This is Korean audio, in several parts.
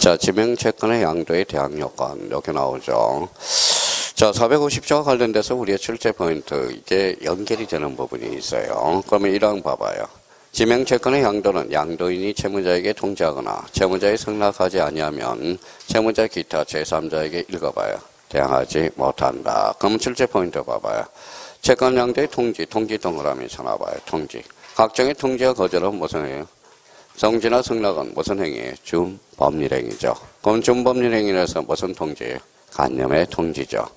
자, 지명채권의 양도에 대한 요건 이렇게 나오죠. 자, 450조와 관련돼서 우리의 출제 포인트, 이게 연결이 되는 부분이 있어요. 그러면 이랑 봐봐요. 지명채권의 양도는 양도인이 채무자에게 통지하거나 채무자에 승낙하지 아니하면 채무자 기타 제3자에게 읽어봐요. 대항하지 못한다. 그러면 출제 포인트 봐봐요. 채권 양도의 통지 동그라미 쳐놔봐요. 통지. 각종의 통지와 거절은 무슨 행위예요? 성지나 승낙은 무슨 행위예요? 준법률행위죠. 그럼 준법률행위라서 무슨 통지예요? 간념의 통지죠.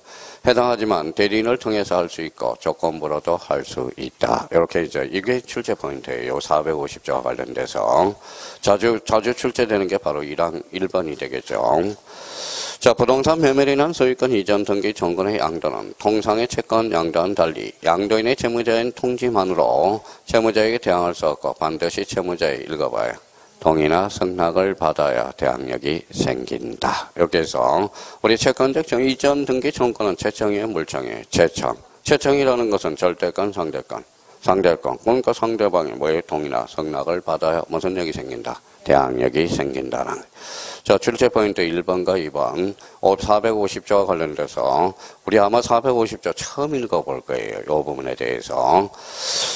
해당하지만 대리인을 통해서 할 수 있고 조건부로도 할 수 있다. 이렇게 이제 이게 출제 포인트예요. 450조와 관련돼서 자주 출제되는 게 바로 1번이 되겠죠. 자, 부동산 매매인한 소유권 이전 등기 정권의 양도는 통상의 채권 양도와는 달리 양도인의 채무자인 통지만으로 채무자에게 대항할 수 없고 반드시 채무자에 읽어봐요. 동의나 승낙을 받아야 대항력이 생긴다. 이렇게 해서 우리 채권적 이전 등기 청구는 채청이에요, 물청이에요? 채청. 채청이라는 것은 절대권, 상대권. 상대권. 그러니까 상대방이 뭐에 동의나 승낙을 받아야 무슨 력이 생긴다? 대항력이 생긴다는. 자, 출제 포인트 1번과 2번. 450조와 관련돼서 우리 아마 450조 처음 읽어볼 거예요. 이 부분에 대해서.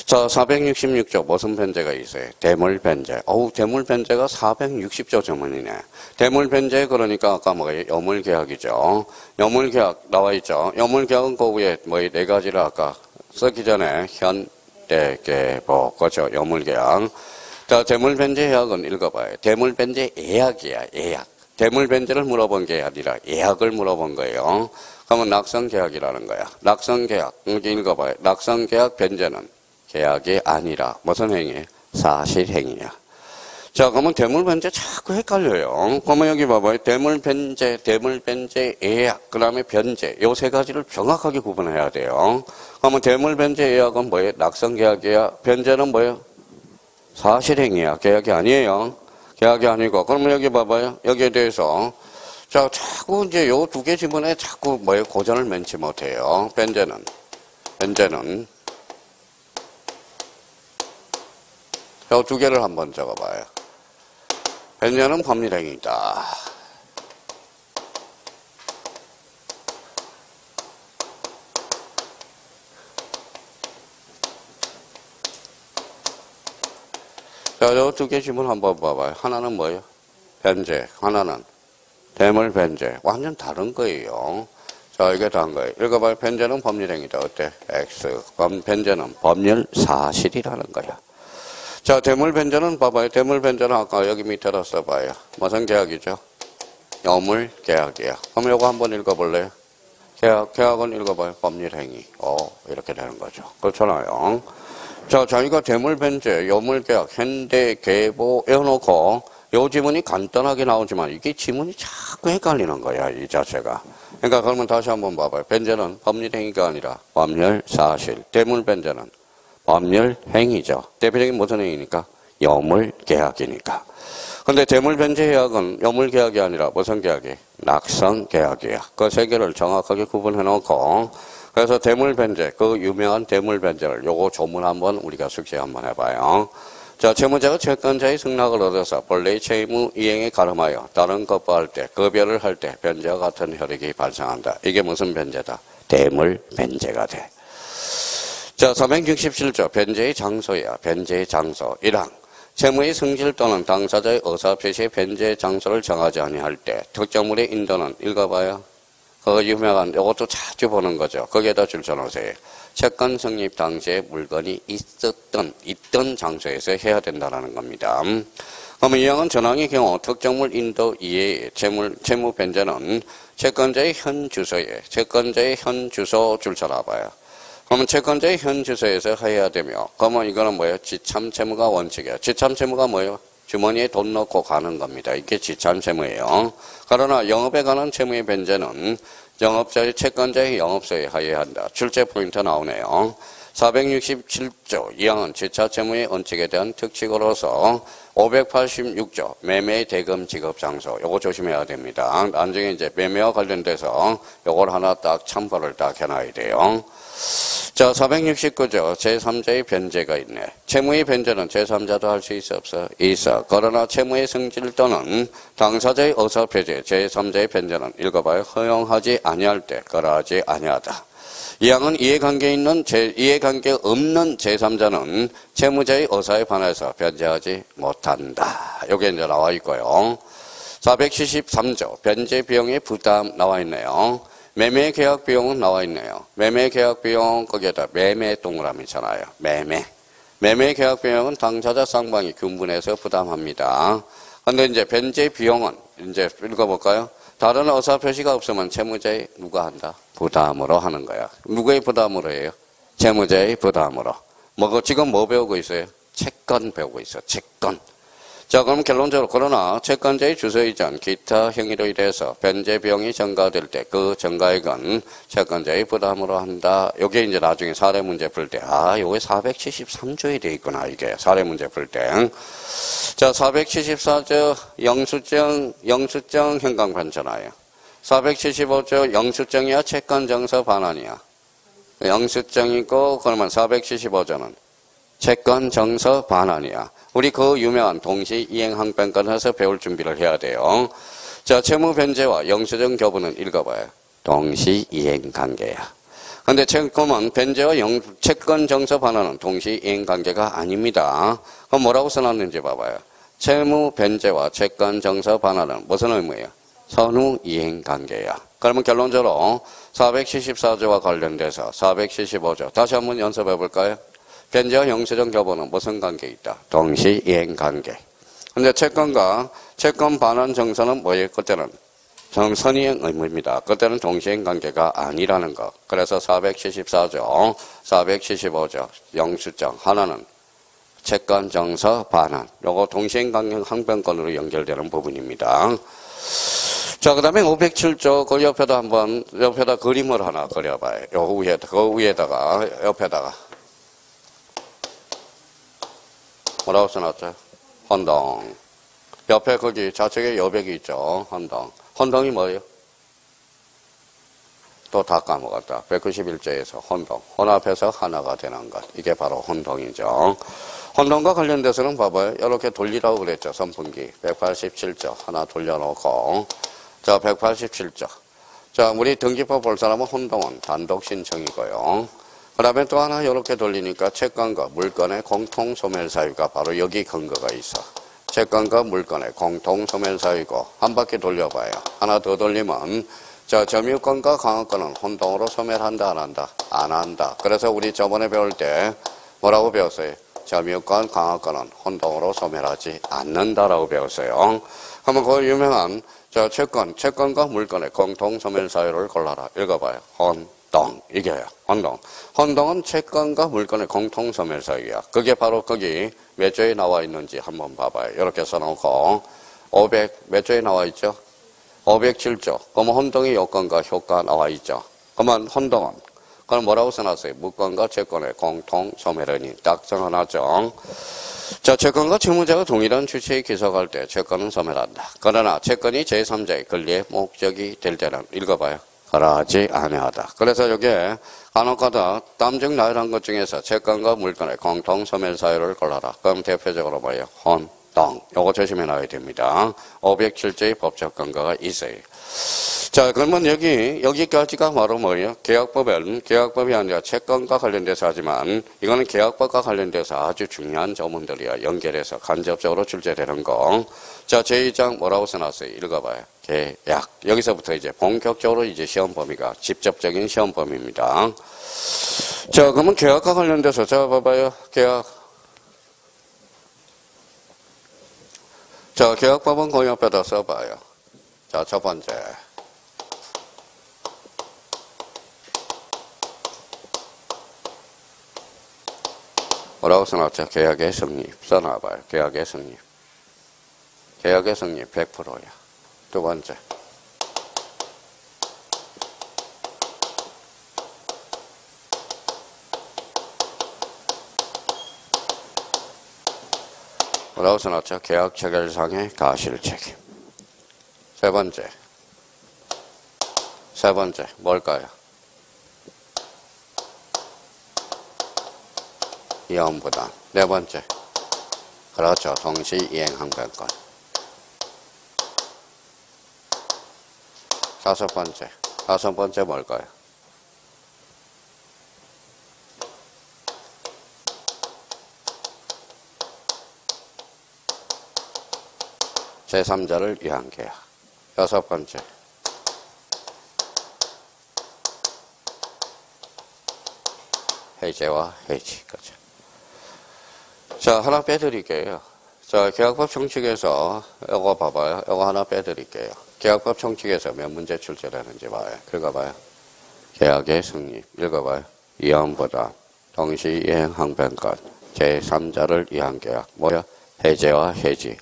자, 466조 무슨 변제가 있어요? 대물 변제. 대물 변제가 460조 전문이네. 대물 변제 그러니까 아까 뭐예요? 여물 계약이죠. 여물 계약 나와 있죠. 여물 계약은 그 위에 네 가지를 아까 쓰기 전에 현대계보 그렇죠. 여물 계약. 자, 대물 변제 계약은 읽어봐요. 대물 변제 예약이야, 예약. 대물 변제를 물어본 게 아니라 예약을 물어본 거예요. 그러면 낙성 계약이라는 거야. 낙성 계약. 이렇게 읽어봐요. 낙성 계약 변제는 계약이 아니라 무슨 행위예요? 사실 행위야. 자, 그러면 대물 변제 자꾸 헷갈려요. 그러면 여기 봐봐요. 대물 변제, 예약, 그 다음에 변제. 요 세 가지를 정확하게 구분해야 돼요. 그러면 대물 변제 예약은 뭐예요? 낙성 계약이야. 변제는 뭐예요? 사실행위야. 계약이 아니에요. 계약이 아니고. 그러면 여기 봐봐요. 여기에 대해서. 자, 자꾸 이제 요 두 개 지문에 자꾸 고전을 면치 못해요. 변제는 요 두 개를 한번 적어봐요. 변제는 법률행위다. 자, 요 두 개 지문 한번 봐봐요. 하나는 뭐예요? 변제. 하나는 대물 변제. 완전 다른 거예요. 자, 이게 다른 거예요. 읽어봐요. 변제는 법률행위다. 어때? X. 변제는 법률 사실이라는 거야. 자, 대물 변제는 봐봐요. 대물 변제는 아까 여기 밑에다 써봐요. 무슨 계약이죠? 여물 계약이야. 그럼 요거 한번 읽어볼래요? 계약은 읽어봐요. 법률행위. 이렇게 되는 거죠. 그렇잖아요. 자, 자기가 대물 변제, 여물 계약, 현대, 계보 해놓고 요 지문이 간단하게 나오지만 이게 지문이 자꾸 헷갈리는 거야, 이 자체가. 그러니까 그러면 다시 한번 봐봐요. 변제는 법률행위가 아니라 법률 사실. 대물 변제는 법률 행위죠. 대표적인 무슨 행위니까? 여물 계약이니까. 근데 대물 변제 계약은 여물 계약이 아니라 무슨 계약이? 낙성 계약이야. 그 세 개를 정확하게 구분해 놓고 그래서 대물 변제, 그 유명한 대물 변제를 요거 조문 한번 우리가 숙제 한번 해봐요. 자, 채무자가 채권자의 승낙을 얻어서 본래의 채무 이행에 가름하여 다른 거부할 때, 급여를 할 때 변제와 같은 혈액이 발생한다. 이게 무슨 변제다? 대물 변제가 돼. 자, 467조 변제의 장소야. 변제의 장소 1항. 채무의 성질 또는 당사자의 의사표시의 변제 장소를 정하지 아니할 때 특정물의 인도는 읽어봐요. 그 유명한 이것도 자주 보는 거죠. 거기에다 줄 쳐놓으세요. 채권 성립 당시에 물건이 있던 장소에서 해야 된다는 겁니다. 그러면 이 항은 전항의 경우 특정물 인도 이외의 채무 변제는 채권자의 현 주소에 채권자의 현 주소 줄 쳐놔봐요. 그러면 채권자의 현 주소에서 해야 되며, 그러면 이거는 뭐예요? 지참 채무가 원칙이에요. 지참 채무가 뭐예요? 주머니에 돈 넣고 가는 겁니다. 이게 지참 채무예요. 그러나 영업에 관한 채무의 변제는 영업자의 채권자의 영업소에 하여야 한다. 출제 포인트 나오네요. 467조 2항은 지차 채무의 원칙에 대한 특칙으로서 586조 매매 대금 지급 장소 요거 조심해야 됩니다. 나중에 이제 매매와 관련돼서 요걸 하나 딱 참고를 딱 해놔야 돼요. 자, 469조 제3자의 변제가 있네. 채무의 변제는 제3자도 할 수 있어 없어? 있어. 그러나 채무의 승질 또는 당사자의 의사표시 제3자의 변제는 읽어봐요. 허용하지 아니할 때 거라하지 아니하다. 이항은 이해관계 없는 제3자는 채무자의 의사에 반해서 변제하지 못한다. 요게 이제 나와 있고요. 473조 변제 비용의 부담 나와 있네요. 매매 계약 비용은 나와 있네요. 매매 계약 비용 거기에다 매매 동그라미잖아요. 매매 계약 비용은 당사자 쌍방이 균분해서 부담합니다. 근데 이제 변제 비용은 이제 읽어볼까요? 다른 의사 표시가 없으면 채무자의 누가 한다? 부담으로 하는 거야. 누구의 부담으로 해요? 채무자의 부담으로. 지금 뭐 배우고 있어요? 채권 배우고 있어. 채권. 자, 그럼 결론적으로 그러나 채권자의 주소 이전 기타 행위로 인해서 변제 비용이 증가될 때 그 증가액은 채권자의 부담으로 한다. 요게 이제 나중에 사례 문제 풀 때 요게 473조에 돼 있구나. 이게 사례 문제 풀 때. 자, 474조 영수증 현강 변전하여. 475조 영수증이야 채권 정서 반환이야. 영수증이고 그러면 475조는 채권 정서 반환이야. 우리 그 유명한 동시 이행 항변권에서 배울 준비를 해야 돼요. 자, 채무 변제와 영수증 교부는 읽어봐요. 동시 이행 관계야. 근데 그러면 변제와 채권 정서 반환은 동시 이행 관계가 아닙니다. 그럼 뭐라고 써놨는지 봐봐요. 채무 변제와 채권 정서 반환은 무슨 의무예요? 선후 이행 관계야. 그러면 결론적으로 474조와 관련돼서 475조 다시 한번 연습해 볼까요? 변제와 영수증 교부는 무슨 관계에 있다? 동시 이행 관계. 근데 채권과 채권 반환 정서는 뭐예요? 그때는 선이행 의무입니다. 그때는 동시행 관계가 아니라는 거. 그래서 474조, 475조 영수증 하나는 채권 정서 반환. 요거 동시행 관계 항변권으로 연결되는 부분입니다. 자, 그 다음에 507조, 그 옆에다 그림을 하나 그려봐요. 그 위에다가, 옆에다가. 뭐라고 써놨죠? 헌동. 옆에 거기 좌측에 여백이 있죠? 헌동. 헌동이 뭐예요? 또 다 까먹었다. 191조에서 헌동. 혼합해서 하나가 되는 것. 이게 바로 헌동이죠. 헌동과 관련돼서는 봐봐요. 이렇게 돌리라고 그랬죠. 선풍기. 187조 하나 돌려놓고. 자, 187조. 자, 우리 등기법 볼 사람은 헌동은 단독 신청이고요. 그 다음에 또 하나 이렇게 돌리니까 채권과 물건의 공통 소멸 사유가 바로 여기 근거가 있어. 채권과 물건의 공통 소멸 사유고 한 바퀴 돌려봐요. 하나 더 돌리면 자, 점유권과 강압권은 혼동으로 소멸한다 안 한다? 안 한다. 그래서 우리 저번에 배울 때 뭐라고 배웠어요? 점유권, 강압권은 혼동으로 소멸하지 않는다라고 배웠어요. 그러면 그 유명한 자, 채권과 물건의 공통 소멸 사유를 골라라. 읽어봐요. 헌동. 이게요. 헌동. 헌동은 채권과 물건의 공통 소멸 사유야. 그게 바로 거기 몇 조에 나와 있는지 한번 봐봐요. 이렇게 써놓고 500 몇 조에 나와 있죠? 507조. 그러면 헌동의 요건과 효과 나와 있죠. 그러면 헌동은 그럼 뭐라고 써놨어요? 물건과 채권의 공통 소멸이니 딱 써놨죠. 자, 채권과 채무자가 동일한 주체에 기속할 때 채권은 소멸한다. 그러나 채권이 제3자의 권리의 목적이 될 때는 읽어봐요. 거라하지 아니하다. 그래서 이게 간혹가다 담증 나열한 것 중에서 채권과 물건의 공통 소멸 사유를 골라라. 그럼 대표적으로 뭐예요? 헌동. 요거 조심해 놔야 됩니다. 507조의 법적 근거가 있어요. 자, 그러면 여기까지가 바로 뭐예요? 계약법이 아니라 채권과 관련돼서 하지만 이거는 계약법과 관련돼서 아주 중요한 조문들이야. 연결해서 간접적으로 출제되는 거. 자, 제2장 뭐라고 써놨어요? 읽어봐요. 계약. 여기서부터 이제 본격적으로 이제 시험 범위가 직접적인 시험 범위입니다. 자, 그러면 계약과 관련돼서 자, 봐봐요. 계약. 자, 계약법은 그 옆에다 써봐요. 자, 첫 번째. 뭐라고 써놨죠? 계약의 성립. 써놔봐요. 계약의 성립. 계약의 성립 100%야. 두 번째. 뭐라고 써놨죠? 계약 체결상의 가실책임. 세 번째. 뭘까요? 이혼부담. 네 번째. 그렇죠. 동시 이행 항변권. 다섯 번째. 다섯 번째 뭘까요? 제3자를 위한 계약. 여섯 번째. 해제와 해지. 그죠. 자, 하나 빼드릴게요. 자, 계약법 총칙에서, 요거 봐봐요. 요거 하나 빼드릴게요. 계약법 총칙에서 몇 문제 출제되는지 봐요. 읽어봐요. 계약의 성립. 읽어봐요. 이혼부담, 동시이행 항변권, 제3자를 위한 계약. 뭐야? 해제와 해지.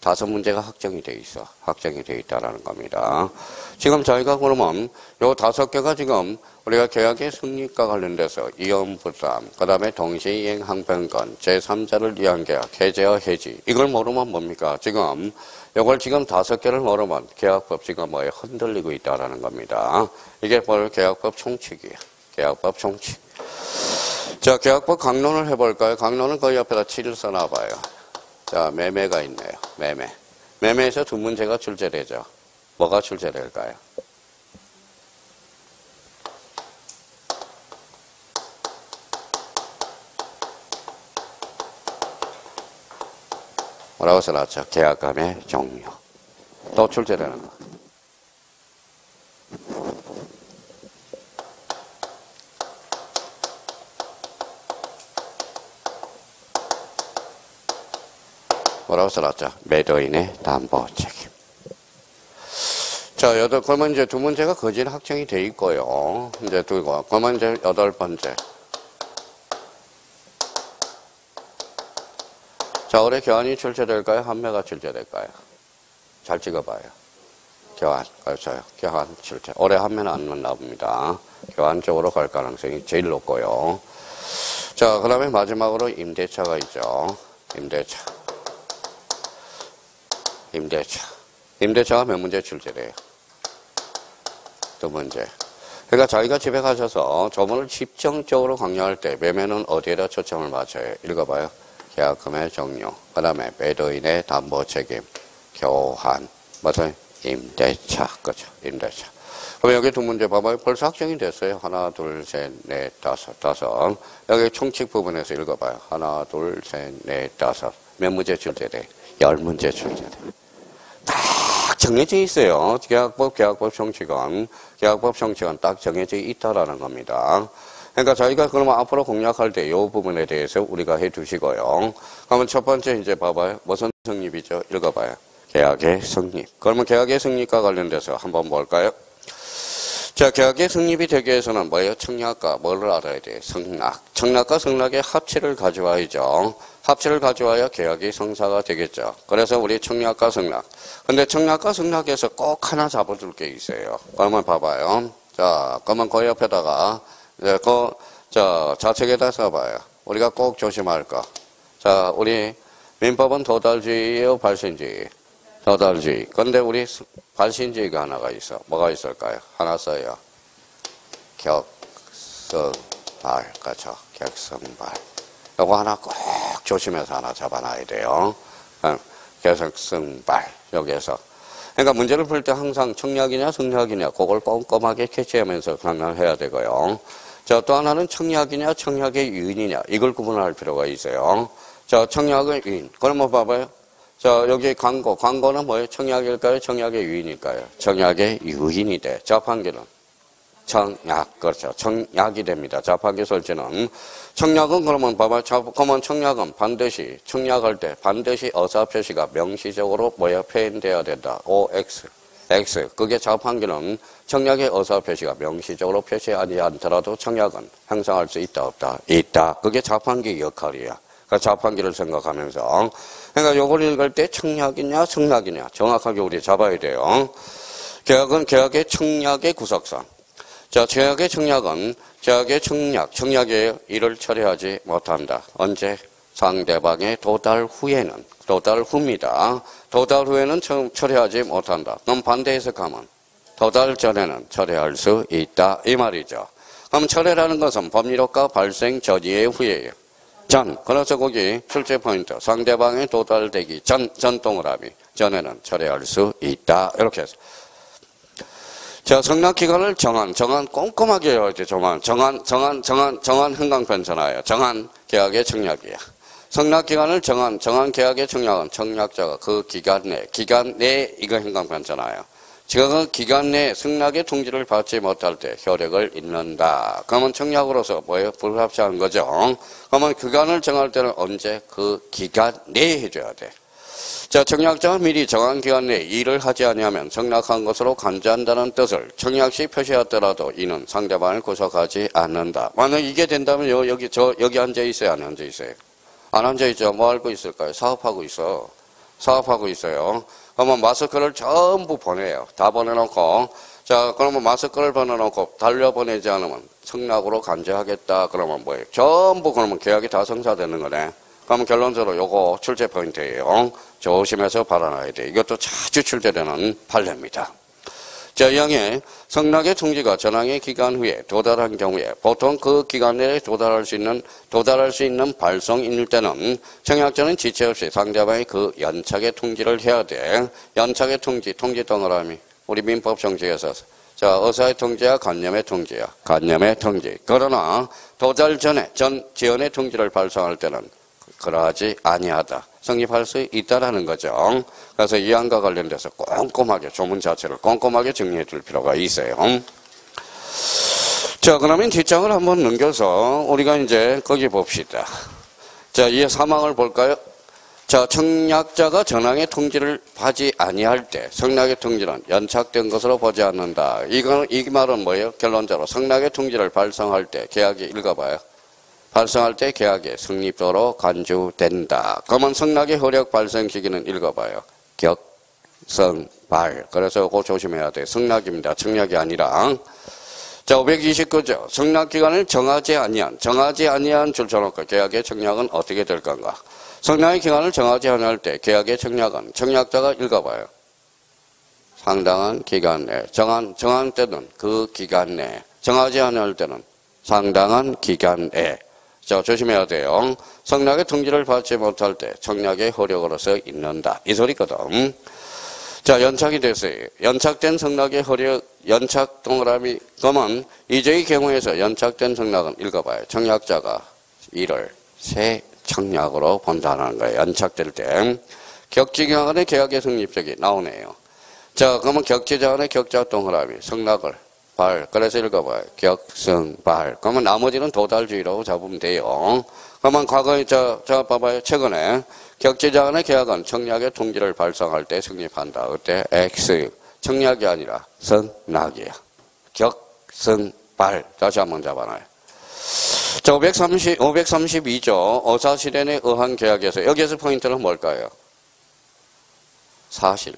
다섯 문제가 확정이 돼 있어. 확정이 돼 있다라는 겁니다. 지금 저희가 그러면 요 다섯 개가 지금 우리가 계약의 성립과 관련돼서 이혼부담, 그 다음에 동시이행 항변권, 제3자를 위한 계약, 해제와 해지. 이걸 모르면 뭡니까? 지금 요걸 지금 다섯 개를 모르면 계약법 지금 뭐에 흔들리고 있다라는 겁니다. 이게 바로 계약법 총칙이에요. 계약법 총칙. 자, 계약법 강론을 해볼까요? 강론은 그 옆에다 7을 써놔봐요. 자, 매매가 있네요. 매매. 매매에서 두 문제가 출제되죠. 뭐가 출제될까요? 뭐라고 써놨죠? 계약감의 종료. 또 출제되는 거. 뭐라고 써놨죠? 매도인의 담보 책임. 자, 그러면 이제 두 문제가 거진 확정이 돼 있고요. 이제 두고, 그러면 이제 여덟 번째. 자, 올해 교환이 출제될까요? 한매가 출제될까요? 잘 찍어봐요. 교환, 그렇죠. 교환 출제. 올해 한매는 안 나옵니다. 교환 쪽으로 갈 가능성이 제일 높고요. 자, 그 다음에 마지막으로 임대차가 있죠. 임대차. 임대차가 몇 문제 출제돼요? 두 문제. 그러니까 자기가 집에 가셔서 조문을 집중적으로 강요할 때 매매는 어디에다 초점을 맞춰요? 읽어봐요. 계약금의 종료, 그 다음에 매도인의 담보 책임, 교환, 무슨 임대차, 그죠? 임대차. 그럼 여기 두 문제 봐봐요. 벌써 확정이 됐어요. 하나, 둘, 셋, 넷, 다섯. 여기 총칙 부분에서 읽어봐요. 하나, 둘, 셋, 넷, 다섯. 몇 문제 출제돼? 10문제 출제돼. 딱 정해져 있어요. 계약법 총칙은 딱 정해져 있다라는 겁니다. 그러니까 저희가 그러면 앞으로 공략할 때 이 부분에 대해서 우리가 해 두시고요. 그러면 첫 번째 이제 봐봐요. 무슨 성립이죠? 읽어봐요. 계약의 성립. 그러면 계약의 성립과 관련돼서 한번 볼까요? 자, 계약의 성립이 되기 위해서는 뭐예요? 청약과 뭐를 알아야 돼요? 성락. 청락과 성락의 합치를 가져와야죠. 합치를 가져와야 계약이 성사가 되겠죠. 그래서 우리 청약과 성락. 근데 청약과 성락에서 꼭 하나 잡아둘 게 있어요. 그러면 봐봐요. 자, 그러면 그 옆에다가, 좌측에다 써봐요. 우리가 꼭 조심할 거. 자, 우리 민법은 도달주의예요, 발신주의? 도달주의. 근데 우리 발신주의가 하나가 있어. 뭐가 있을까요? 하나 써요. 격성발. 그렇죠. 격성발. 요거 하나 꼭 조심해서 하나 잡아놔야 돼요. 격성발. 여기에서. 그러니까 문제를 풀 때 항상 청약이냐 성약이냐 그걸 꼼꼼하게 캐치하면서 강론해야 되고요. 자, 또 하나는 청약이냐 청약의 유인이냐 이걸 구분할 필요가 있어요. 자, 청약의 유인. 그러면 봐봐요. 자, 여기 광고는 뭐예요? 청약일까요? 청약의 유인일까요? 청약의 유인이 돼. 자판기는 청약. 그렇죠. 청약이 됩니다. 자판기 설치는. 청약은 그러면 봐봐요. 그러면 청약은 반드시 청약할 때 반드시 의사 표시가 명시적으로 표현되어야 된다. OX. X. 그게 자판기는 청약의 의사 표시가 명시적으로 표시하지 않더라도 청약은 행사할 수 있다 없다? 있다. 그게 자판기 역할이야. 그러니까 자판기를 생각하면서. 그러니까 요걸 읽을 때 청약이냐 성락이냐 정확하게 우리 잡아야 돼요. 계약은 계약의 청약의 구속상. 자, 계약의 청약은 계약의 청약의 일을 처리하지 못한다. 언제? 상대방의 도달 후에는. 도달 후입니다. 도달 후에는 처리하지 못한다. 그럼 반대 해석하면 도달 전에는 처리할 수 있다. 이 말이죠. 그럼 처리라는 것은 법률효과 발생 전이의 후에예요. 그래서 거기 출제 포인트. 상대방에 도달되기 전 동그라미. 전에는 철회할 수 있다. 이렇게 해서. 자, 성납기간을 정한 꼼꼼하게 해야 돼. 정한 흥강편전하여. 정한 계약의 청약이야. 성납기간을 정한 계약의 청약은 청약자가 그 기간 내 이거 흥강편전하여. 지가 그 기간 내에 승낙의 통지를 받지 못할 때 효력을 잇는다. 그러면 청약으로서 뭐예요? 불합치한 거죠. 그러면 기간을 정할 때는 언제? 그 기간 내에 해줘야 돼. 자, 청약자가 미리 정한 기간 내에 일을 하지 아니하면 청약한 것으로 간주한다는 뜻을 청약 시 표시하더라도 이는 상대방을 구속하지 않는다. 만약 이게 된다면 여기 앉아 있어요? 안 앉아 있어요? 안 앉아 있죠. 뭐 알고 있을까요? 사업하고 있어요. 그러면 마스크를 전부 보내요. 다 보내놓고, 자, 그러면 마스크를 보내놓고 달려보내지 않으면 청약으로 간주하겠다. 그러면 뭐예요? 전부 그러면 계약이 다 성사되는 거네. 그러면 결론적으로 요거 출제 포인트예요. 조심해서 발언해야 돼. 이것도 자주 출제되는 판례입니다. 자, 2항에 성낙의 통지가 전항의 기간 후에 도달한 경우에 보통 그 기간 내에 도달할 수 있는 발송일 때는 청약자는 지체 없이 상대방의 그 연착의 통지를 해야 돼. 연착의 통지 동그라미. 우리 민법 정책에서 자, 의사의 통지야, 간념의 통지야. 간념의 통지. 그러나 도달 전에 지연의 통지를 발송할 때는 그러하지 아니하다. 성립할 수 있다라는 거죠. 그래서 이 항과 관련돼서 꼼꼼하게 조문 자체를 꼼꼼하게 정리해 줄 필요가 있어요. 자, 그러면 뒷장을 한번 넘겨서 우리가 이제 거기 봅시다. 자, 이 3항을 볼까요? 자, 청약자가 전항의 통지를 하지 아니할 때 성낙의 통지는 연착된 것으로 보지 않는다. 이 말은 뭐예요? 결론적으로 성낙의 통지를 발송할 때 계약이 읽어봐요. 발송할 때 계약이 성립도로 간주된다. 그러면 성낙의 효력 발생 시기는 읽어봐요. 격성발. 그래서 그거 조심해야 돼. 성낙입니다. 청약이 아니라. 자, 529조. 성낙기간을 정하지 아니한 줄쳐놓고 계약의 청약은 어떻게 될 건가? 성낙의 기간을 정하지 아니할 때 계약의 청약은 청약자가 읽어봐요. 상당한 기간 내. 정한 때는 그 기간 내. 정하지 아니할 때는 상당한 기간 내. 자, 조심해야 돼요. 성낙의 통지를 받지 못할 때 청약의 효력으로서 있는다. 이 소리거든. 자, 연착이 됐어요. 연착된 성낙의 효력, 연착 동그라미. 그러면 이제의 경우에서 연착된 성낙은 읽어봐요. 청약자가 이를 새 청약으로 본다는 거예요. 연착될 때. 격지기간의 계약의 성립적이 나오네요. 자, 그러면 격지기간의 격자 동그라미. 성낙을 발. 그래서 읽어봐요. 격성발. 그러면 나머지는 도달주의라고 잡으면 돼요. 그러면 과거에, 봐봐요. 최근에 격지기간의 계약은 청약의 통지를 발송할 때 성립한다. 그때 X. 청약이 아니라 성낙이야. 격성발. 다시 한번 잡아놔요. 자, 532조 의사실현에 의한 계약에서 여기에서 포인트는 뭘까요? 사실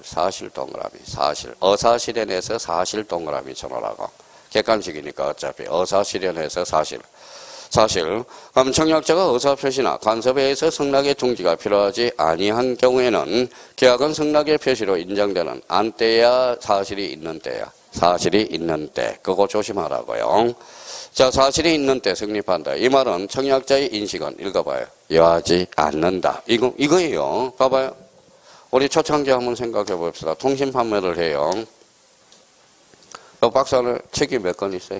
동그라미, 사실. 의사실현에서 사실 동그라미 쳐놓으라고. 객관식이니까 어차피 의사실현에서 사실. 그럼 청약자가 의사표시나 간섭에 의해서 성낙의 통지가 필요하지 아니한 경우에는 계약은 성낙의 표시로 인정되는 안 때야 사실이 있는 때야. 사실이 있는 때. 그거 조심하라고요. 자, 사실이 있는 때 성립한다. 이 말은 청약자의 인식은 읽어봐요. 여하지 않는다. 이거예요. 봐봐요. 우리 초창기 한번 생각해 봅시다. 통신 판매를 해요. 이 박스 안에 책이 몇 권 있어요?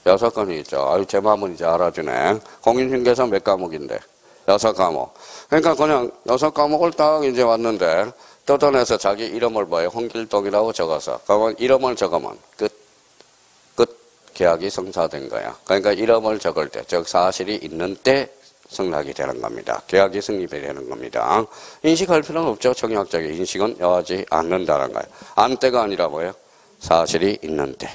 6건이 있죠. 아유, 제 마음은 이제 알아주네. 공인중개사 몇 과목인데? 6과목. 그러니까 그냥 6과목을 딱 이제 왔는데, 뜯어내서 자기 이름을 뭐예요? 홍길동이라고 적어서. 그러면 이름을 적으면 끝 계약이 성사된 거야. 그러니까 이름을 적을 때, 즉 사실이 있는 때 성립이 되는 겁니다. 계약이 성립이 되는 겁니다. 인식할 필요는 없죠. 청약자의 인식은 여하지 않는다는 거예요. 안 때가 아니라 뭐예요? 사실이 있는 때.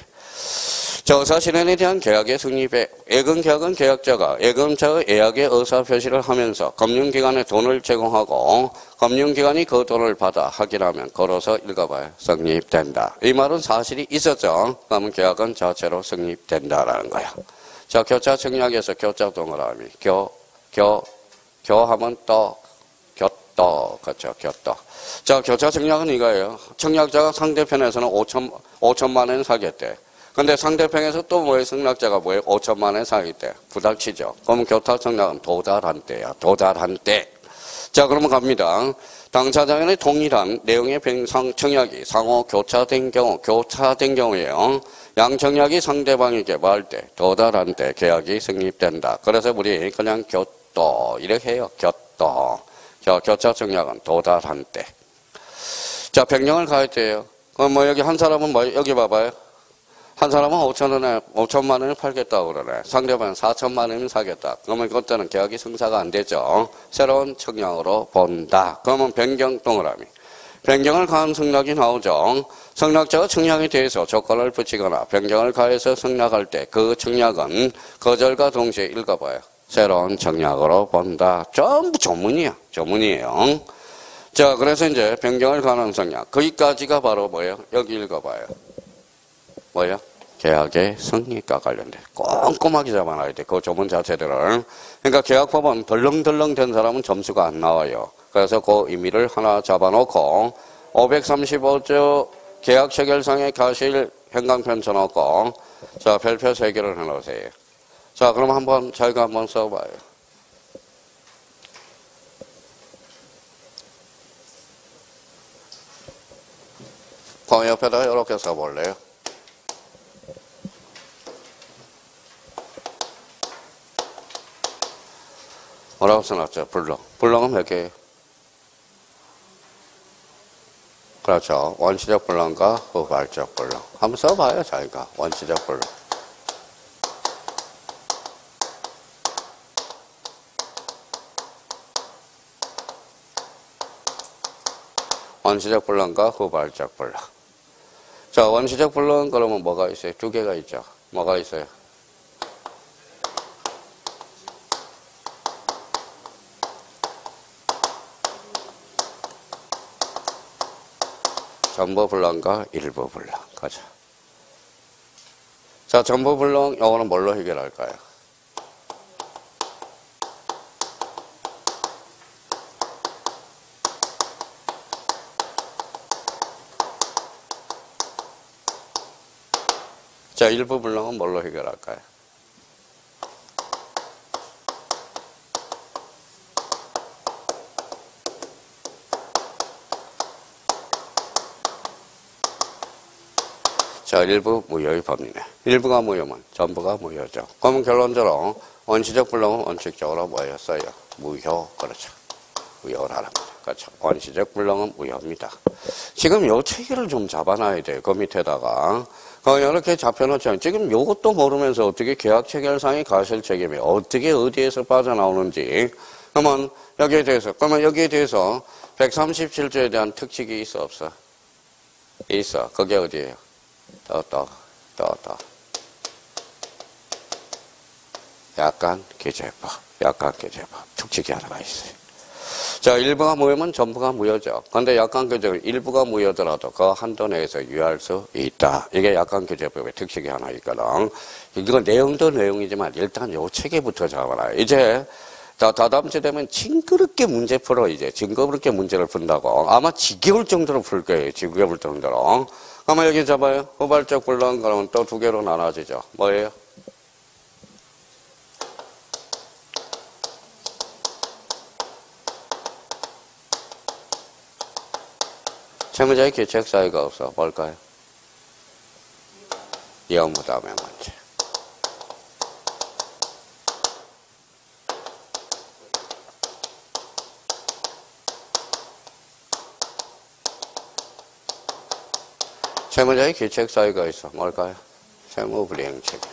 자, 의사실현에 대한 계약의 성립에 예금계약은 계약자가 예금자의 예약의 의사표시를 하면서 금융기관에 돈을 제공하고 금융기관이 그 돈을 받아 확인하면 걸어서 읽어봐요. 성립된다. 이 말은 사실이 있었죠. 그러면 계약은 자체로 성립된다라는 거야. 자, 교차 청약에서 교차 동그라미. 교하면 곁떠. 그렇죠. 곁떠. 자, 교차 청약은 이거예요. 청약자가 상대편에서는 5천만 원 사겠대. 근데 상대편에서 또 뭐예요? 승낙자가 뭐예요? 5천만 원 상일 때. 부닥치죠. 그러면 교탁 승낙은 도달한 때야. 도달한 때. 자, 그러면 갑니다. 당사자간의 동일한 내용의 변상 청약이 상호 교차된 경우에요. 양청약이 상대방에게 말할 때, 도달한 때 계약이 성립된다. 그래서 우리 그냥 교도 이렇게 해요. 교도. 자, 교차 청약은 도달한 때. 자, 변경을 가할 때예요. 그럼 뭐 여기 한 사람은 뭐 여기 봐봐요. 한 사람은 5천만 원을 팔겠다고 그러네. 상대방은 4천만 원이면 사겠다. 그러면 그때는 계약이 성사가 안 되죠. 새로운 청약으로 본다. 그러면 변경 동그라미. 변경을 가한 승낙이 나오죠. 승낙자가 청약에 대해서 조건을 붙이거나 변경을 가해서 승낙할 때 그 청약은 거절과 동시에 읽어봐요. 새로운 청약으로 본다. 전부 조문이야. 조문이에요. 자, 그래서 이제 변경을 가한 승낙. 거기까지가 바로 뭐예요? 여기 읽어봐요. 뭐예요? 계약의 성립과 관련돼. 꼼꼼하게 잡아놔야 돼. 그 조문 자체들을. 그러니까 계약법은 덜렁덜렁 된 사람은 점수가 안 나와요. 그래서 그 의미를 하나 잡아놓고 535조 계약 체결상의 가실 행강편 쳐놓고 자, 별표 3개를 해놓으세요. 자, 그럼 한번 저희가 한번 써봐요. 그 옆에다 이렇게 써볼래요? 뭐라고 써놨죠? 불능. 불능은 몇 개예요? 그렇죠. 원시적 불능과 후발적 불능. 한번 써봐요, 자기가. 원시적 불능. 원시적 불능과 후발적 불능. 자, 원시적 불능 그러면 뭐가 있어요? 2개가 있죠. 뭐가 있어요? 전부 불능과 일부 불능. 가자. 자, 전부 불능, 요거는 뭘로 해결할까요? 자, 일부 불능은 뭘로 해결할까요? 자, 일부 무효의 법리네. 일부가 무효면 전부가 무효죠. 그러면 결론적으로 원시적 불능은 원칙적으로 뭐였어요? 무효. 그렇죠. 무효라는 거죠. 그렇죠. 원시적 불능은 무효입니다. 지금 요 체계를 좀 잡아놔야 돼요. 그 밑에다가. 이렇게 잡혀놓죠. 지금 요것도 모르면서 어떻게 계약 체결상의 가실 책임이 어떻게 어디에서 빠져나오는지. 그러면 여기에 대해서 137조에 대한 특칙이 있어 없어? 있어. 그게 어디예요? 더. 약간 규제법. 특칙이 하나가 있어요. 자, 일부가 무효면 전부가 무효죠. 근데 약간 규제는 일부가 무효더라도 그 한도 내에서 유효할 수 있다. 이게 약간 규제법의 특칙이 하나 있거든. 이거 내용도 내용이지만 일단 요 체계부터 잡아라. 이제 다다음 주 되면 징그럽게 문제 풀어. 이제 징그럽게 문제를 푼다고. 아마 지겨울 정도로 풀 거예요. 지겨울 정도로. 그러면 여기 잡아요. 후발적 불능 그러면 또 2개로 나눠지죠. 뭐예요? 채무자의 기책 사유가 없어. 뭘까요? 이혼부담의 문제. 채무자의 기책 사유가 있어. 뭘까요? 채무불이행 책임.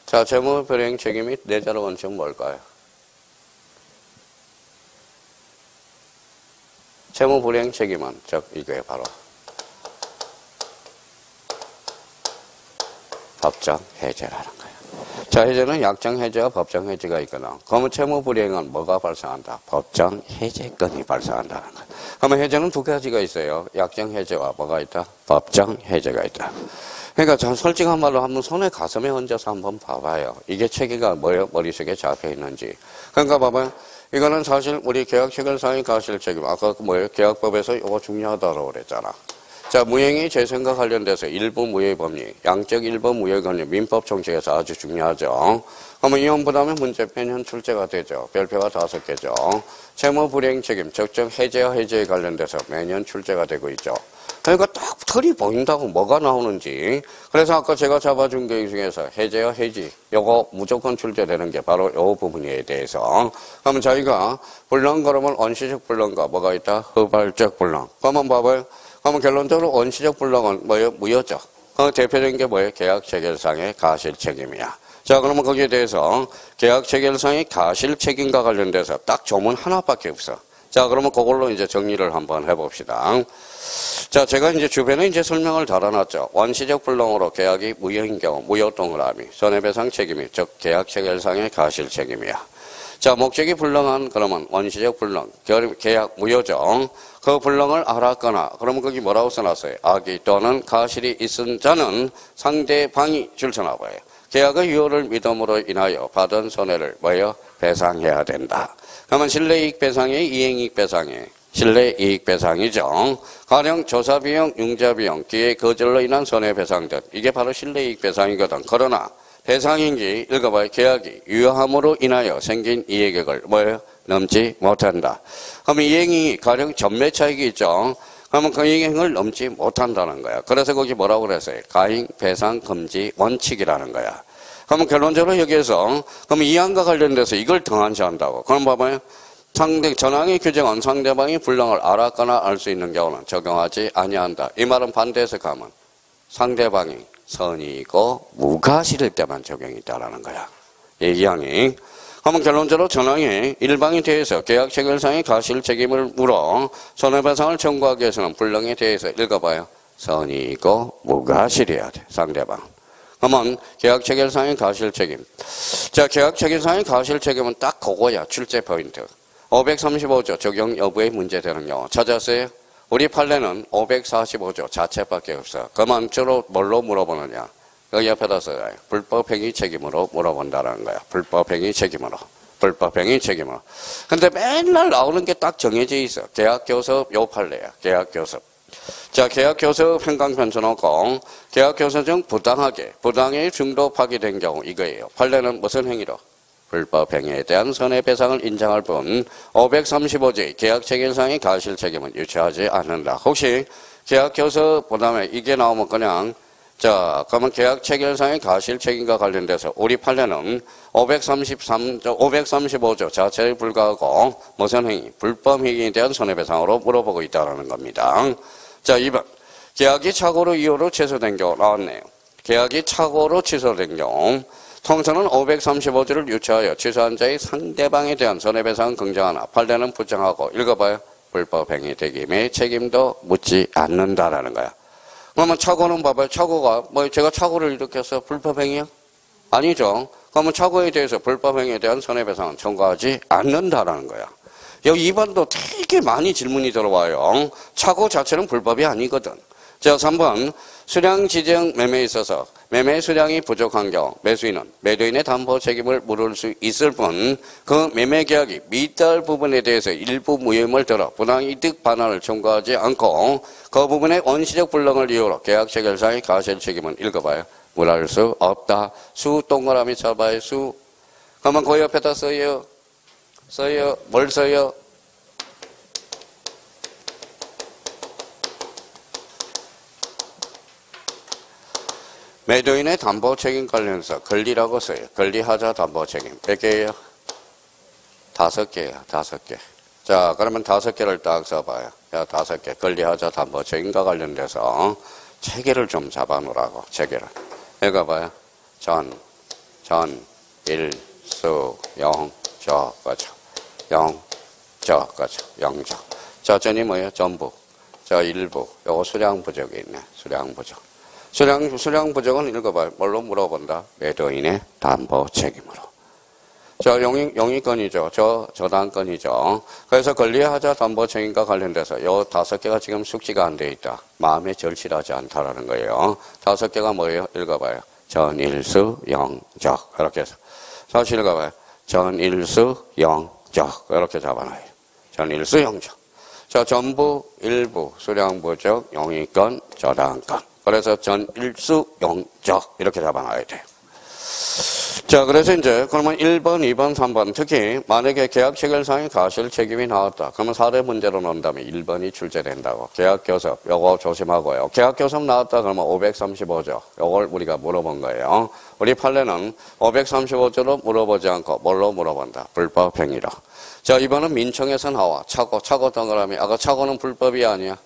자, 채무불이행 책임이 내자로 원칙은 뭘까요? 채무불이행 책임은 즉 이게 바로 법정 해제라는 거예요. 자, 해제는 약정 해제와 법정 해제가 있거든. 그러면 채무불이행은 뭐가 발생한다? 법정 해제권이 발생한다는 거예요. 그러면 해제는 2가지가 있어요. 약정 해제와 뭐가 있다? 법정 해제가 있다. 그러니까 전 솔직한 말로 한번 손에 가슴에 얹어서 한번 봐봐요. 이게 체계가 뭐예요? 머릿속에 잡혀 있는지. 그러니까 봐봐요. 이거는 사실 우리 계약체결상의 가실책임. 아까 뭐예요? 계약법에서 이거 중요하다고 그랬잖아. 자, 무행이 재생과 관련돼서 일부 무효법리, 양적 일부 무효권리, 민법 정책에서 아주 중요하죠. 그러면 이혼부담의 문제 매년 출제가 되죠. 별표가 5개죠. 채무 불이행 책임, 적정 해제와 해제에 관련돼서 매년 출제가 되고 있죠. 그러니까 딱 털이 보인다고 뭐가 나오는지. 그래서 아까 제가 잡아준 게 중에서 해제와 해지, 요거 무조건 출제되는 게 바로 요 부분에 대해서. 그러면 저희가 불능 그러면 원시적 불능과 뭐가 있다? 후발적 불능. 그러면 봐봐요. 그러면 결론적으로 원시적 불능은 뭐예요? 무효죠. 그 대표적인 게 뭐예요? 계약체결상의 가실책임이야. 자, 그러면 거기에 대해서 계약체결상의 가실책임과 관련돼서 딱 조문 하나밖에 없어. 자, 그러면 그걸로 이제 정리를 한번 해봅시다. 자, 제가 이제 주변에 이제 설명을 달아놨죠. 원시적 불능으로 계약이 무효인 경우, 무효 동그라미, 손해배상 책임이, 즉, 계약 체결상의 가실 책임이야. 자, 목적이 불능한, 그러면 원시적 불능, 계약 무효죠. 그 불능을 알았거나, 그러면 거기 뭐라고 써놨어요? 악의 또는 가실이 있은 자는 상대방이 줄쳐나봐요. 계약의 유효를 믿음으로 인하여 받은 손해를 뭐예요? 배상해야 된다. 그러면 실내이익 배상의 이행이익 배상의 실내이익 배상이죠. 가령 조사비용, 융자비용, 기획 거절로 인한 손해배상 등 이게 바로 실내이익 배상이거든. 그러나 배상인지 읽어봐요. 계약이 유효함으로 인하여 생긴 이익액을 뭐예요? 넘지 못한다. 그러면 이행이 가령 전매 차익이 있죠. 그러면 그 이행을 넘지 못한다는 거야. 그래서 거기 뭐라고 그랬어요? 가행 배상 금지 원칙이라는 거야. 그러면 결론적으로 여기에서 그럼 이항과 관련돼서 이걸 등한시한다고. 그럼 봐봐요. 전항의 규정은 상대방이 불능을 알았거나 알 수 있는 경우는 적용하지 아니한다. 이 말은 반대해서 가면 상대방이 선이 있고 무가실일 때만 적용이 있다라는 거야. 이항이. 그러면 결론적으로 전항의 일방에 대해서 계약 체결상의 가실 책임을 물어 손해배상을 청구하기 위해서는 불능에 대해서 읽어봐요. 선이 있고 무가실이어야 돼. 상대방. 그러면 계약 체결상의 가실 책임. 자, 계약 체결상의 가실 책임은 딱 그거야. 출제 포인트. 535조 적용 여부에 문제되는 경우 찾았어요? 우리 판례는 545조 자체밖에 없어. 그러면 주로 뭘로 물어보느냐? 여기 옆에다 써요. 불법행위 책임으로 물어본다는 거야. 불법행위 책임으로. 불법행위 책임으로. 근데 맨날 나오는 게 딱 정해져 있어. 계약교섭 요 판례야. 계약교섭. 자, 계약교섭 행강편 쳐놓고 계약교섭 중 부당하게 중도 파기된 경우 이거예요. 판례는 무슨 행위로? 불법행위에 대한 손해배상을 인정할 뿐 535조의 계약체결상의 가실책임은 유치하지 않는다. 혹시 계약교섭 그다음에 이게 나오면 그냥 자, 그러면 계약체결상의 가실책임과 관련돼서 우리 판례는 535조 자체에 불과하고 무슨 행위? 불법행위에 대한 손해배상으로 물어보고 있다는 겁니다. 자, 2번. 계약이 착오로 이유로 취소된 경우 나왔네요. 계약이 착오로 취소된 경우 통상은 535조를 유치하여 취소한 자의 상대방에 대한 손해배상은 긍정하나 판례는 부정하고 읽어봐요. 불법행위 대금의 책임도 묻지 않는다라는 거야. 그러면 착오는 봐봐요. 착오가 뭐 제가 착오를 일으켰어? 불법행위야? 아니죠. 그러면 착오에 대해서 불법행위에 대한 손해배상은 청구하지 않는다라는 거야. 여기 2번도 되게 많이 질문이 들어와요. 착오 자체는 불법이 아니거든. 자, 3번. 수량 지정 매매에 있어서 매매 수량이 부족한 경우 매수인은 매도인의 담보 책임을 물을 수 있을 뿐 그 매매 계약이 미달 부분에 대해서 일부 무효임을 들어 분양이득 반환을 청구하지 않고 그 부분의 원시적 불능을 이유로 계약 체결상의 가실 책임은 읽어봐요. 물을 수 없다. 수 동그라미 쳐봐요. 수. 그러면 그 옆에다 써요. 뭘 써요? 매도인의 담보 책임 관련해서 권리라고 써요. 권리하자 담보 책임. 몇 개예요? 5개예요. 5개. 자, 그러면 5개를 딱 써봐요. 야, 5개. 권리하자 담보 책임과 관련돼서 체계를 좀 잡아놓으라고. 체계를. 읽어봐요. 일, 수, 영, 저, 거죠. 영적. 자, 전이 뭐예요? 전부. 자, 일부. 요거 수량 부족이 있네. 수량 부족. 수량 부족은 읽어봐요. 뭘로 물어본다? 매도인의 담보 책임으로. 자, 용의권이죠. 저당권이죠. 그래서 권리하자 담보 책임과 관련돼서 요 5개가 지금 숙지가 안 돼 있다. 마음에 절실하지 않다라는 거예요. 5개가 뭐예요? 읽어봐요. 전일수, 영적. 이렇게 해서. 다시 읽어봐요. 전일수, 영적. 영적. 이렇게 잡아놔요. 전일수 영적. 자, 전부, 일부, 수량부적, 영위권, 저당권. 그래서 전일수 영적. 이렇게 잡아놔야 돼요. 자, 그래서 이제, 그러면 1번, 2번, 3번. 특히, 만약에 계약 체결상의 가실 책임이 나왔다. 그러면 사례 문제로 논다면 1번이 출제된다고. 계약 교섭. 요거 조심하고요. 계약 교섭 나왔다. 그러면 535조. 요걸 우리가 물어본 거예요. 우리 판례는 535조로 물어보지 않고 뭘로 물어본다. 불법 행위로. 자, 이번은 민청에서 나와. 차고 동그라미. 아까 차고는 불법이 아니야.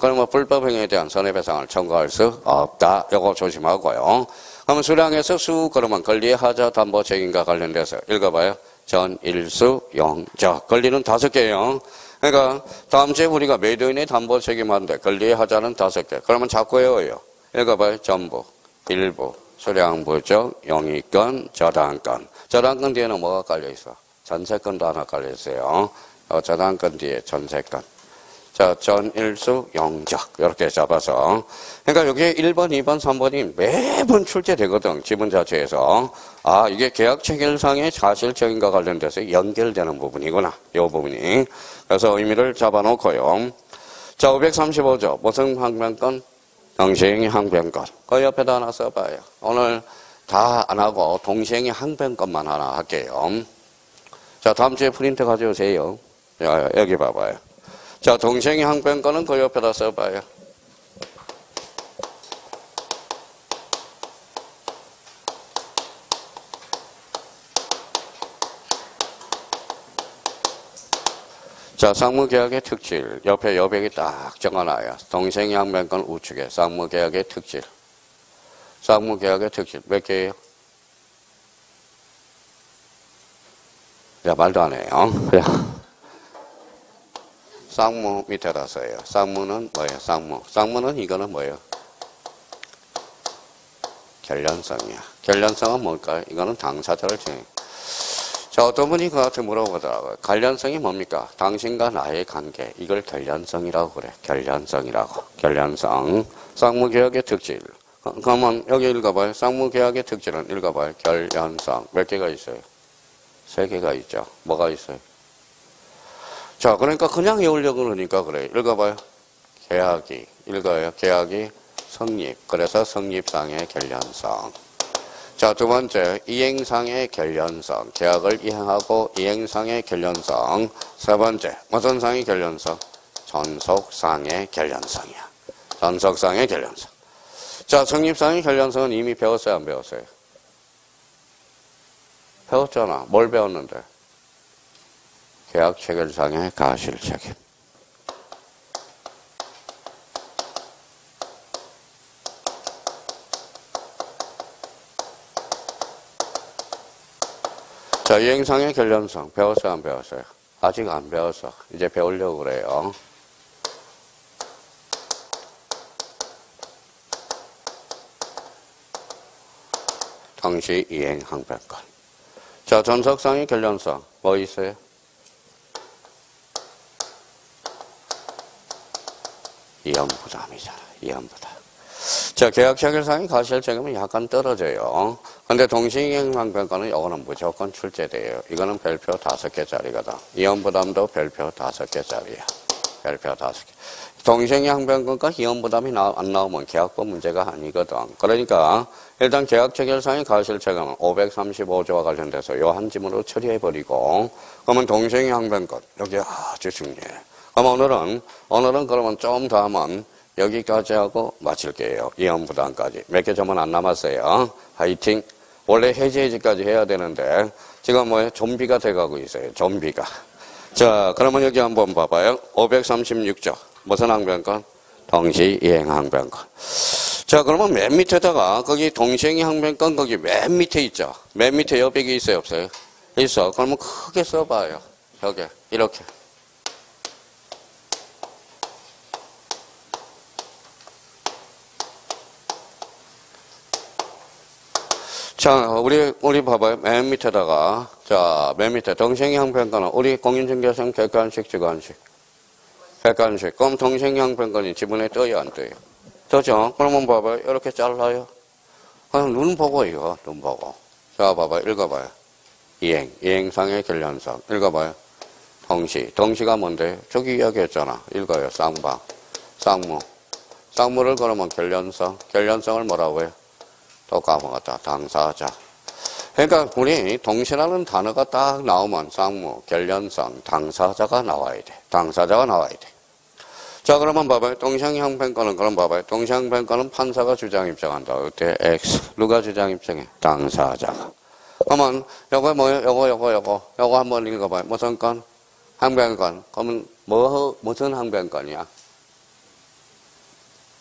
그러면 불법 행위에 대한 손해배상을 청구할 수 없다. 요거 조심하고요. 그러면 수량에서 그러면 권리의 하자 담보 책임과 관련돼서 읽어봐요. 전일수 영적. 권리는 5개예요. 그러니까 다음 주에 우리가 매도인의 담보 책임하는데 권리의 하자는 5개. 그러면 자꾸 외워요. 읽어봐요. 전부, 일부, 수량부적, 영위권, 저당권. 저당권 뒤에는 뭐가 깔려있어? 전세권도 하나 깔려있어요. 저당권 뒤에 전세권. 자, 전일수 영적. 이렇게 잡아서. 그러니까 여기 1번, 2번, 3번이 매번 출제되거든. 지문 자체에서. 아, 이게 계약 체결상의 사실적인과 관련돼서 연결되는 부분이구나. 이 부분이. 그래서 의미를 잡아놓고요. 자, 535조. 무슨 항변권? 동시행위 항변권. 그 옆에다 하나 써봐요. 오늘 다 안 하고 동시행위 항변권만 하나 할게요. 자, 다음 주에 프린트 가져오세요. 자, 여기 봐봐요. 자, 동시행위 항변권은 그 옆에다 써봐요. 자, 쌍무계약의 특질. 옆에 여백이 딱 적어놔요. 동시행위 항변권 우측에 쌍무계약의 특질. 쌍무계약의 특질. 몇 개예요? 야, 말도 안 해요. 쌍무 밑에다 써요. 쌍무는 뭐예요? 쌍무는 이거는 뭐예요? 결련성이야. 결련성은 뭘까요? 이거는 당사자를 정해. 자, 어떤 분이 그한테 물어보더라고요. 결련성이 뭡니까? 당신과 나의 관계. 이걸 결련성이라고 그래. 결련성이라고. 결련성. 쌍무계약의 특질. 그러면 여기 읽어봐요. 쌍무계약의 특질은 읽어봐요. 결련성. 몇 개가 있어요? 3개가 있죠. 뭐가 있어요? 자, 그러니까 그냥 외우려고 그러니까 그래. 읽어봐요. 계약이. 읽어요. 계약이 성립. 그래서 성립상의 결련성. 자, 두 번째, 이행상의 결련성. 계약을 이행하고 이행상의 결련성. 세 번째, 무슨 상의 결련성? 전속상의 결련성이야. 전속상의 결련성. 자, 성립상의 결련성은 이미 배웠어요, 안 배웠어요? 배웠잖아. 뭘 배웠는데? 계약 체결상의 가실 책임. 자, 이행상의 결련성. 배웠어요, 안 배웠어요? 아직 안 배웠어. 이제 배우려고 그래요. 당시 이행 항변권. 자, 전속상의 결련성. 뭐 있어요? 이연부담이잖아. 이연부담. 자, 계약 체결상의 가실 책임은 약간 떨어져요. 근데 동시이행 항변권은 이거는 무조건 출제돼요. 이거는 별표 5개짜리거든. 이연부담도 별표 5개짜리야. 별표 5개. 동시이행 항변권과 이연부담이 안 나오면 계약법 문제가 아니거든. 그러니까 일단 계약 체결상의 가실 책임은 535조와 관련돼서 요 한 지문으로 처리해버리고, 그러면 동시이행 항변권 여기 아주 중요해. 그럼 오늘은 그러면 좀 더 하면 여기까지 하고 마칠게요. 이연부담까지. 몇 개 점은 안 남았어요. 화이팅. 원래 해지까지 해야 되는데 지금 뭐예요? 좀비가 돼가고 있어요. 좀비가. 자, 그러면 여기 한번 봐봐요. 536조. 무슨 항변권? 동시이행 항변권. 자, 그러면 맨 밑에다가 거기 동시이행 항변권 거기 맨 밑에 있죠. 맨 밑에 여백이 있어요, 없어요? 있어. 그러면 크게 써봐요. 여기 이렇게. 자, 우리 봐봐요. 맨 밑에다가. 자, 맨 밑에 동시이행 항변권은 우리 공인중개사는 객관식, 주관식. 객관식. 그럼 동시이행 항변권이 지문에 떠요, 안 떠요? 떠죠? 그러면 봐봐요. 이렇게 잘라요. 그냥 눈 보고 이거, 눈 보고. 자, 봐봐요. 읽어봐요. 이행상의 결련성. 읽어봐요. 동시. 동시가 뭔데? 저기 이야기했잖아. 읽어요. 쌍방. 쌍무. 쌍무를 그러면 결련성. 결련성을 뭐라고 해요? 또 까먹었다. 당사자. 그러니까 우리 동시라는 단어가 딱 나오면 쌍무, 결련성, 당사자가 나와야 돼. 당사자가 나와야 돼. 자, 그러면 봐봐요. 동시형평가는 그럼 봐봐요. 동시형평가는 판사가 주장 입증한다. 어때? X. 누가 주장 입증해? 당사자가. 그러면 요거 뭐예요? 요거 한번 읽어봐요. 무슨 건? 항변권. 그러면 무슨 항변권이야?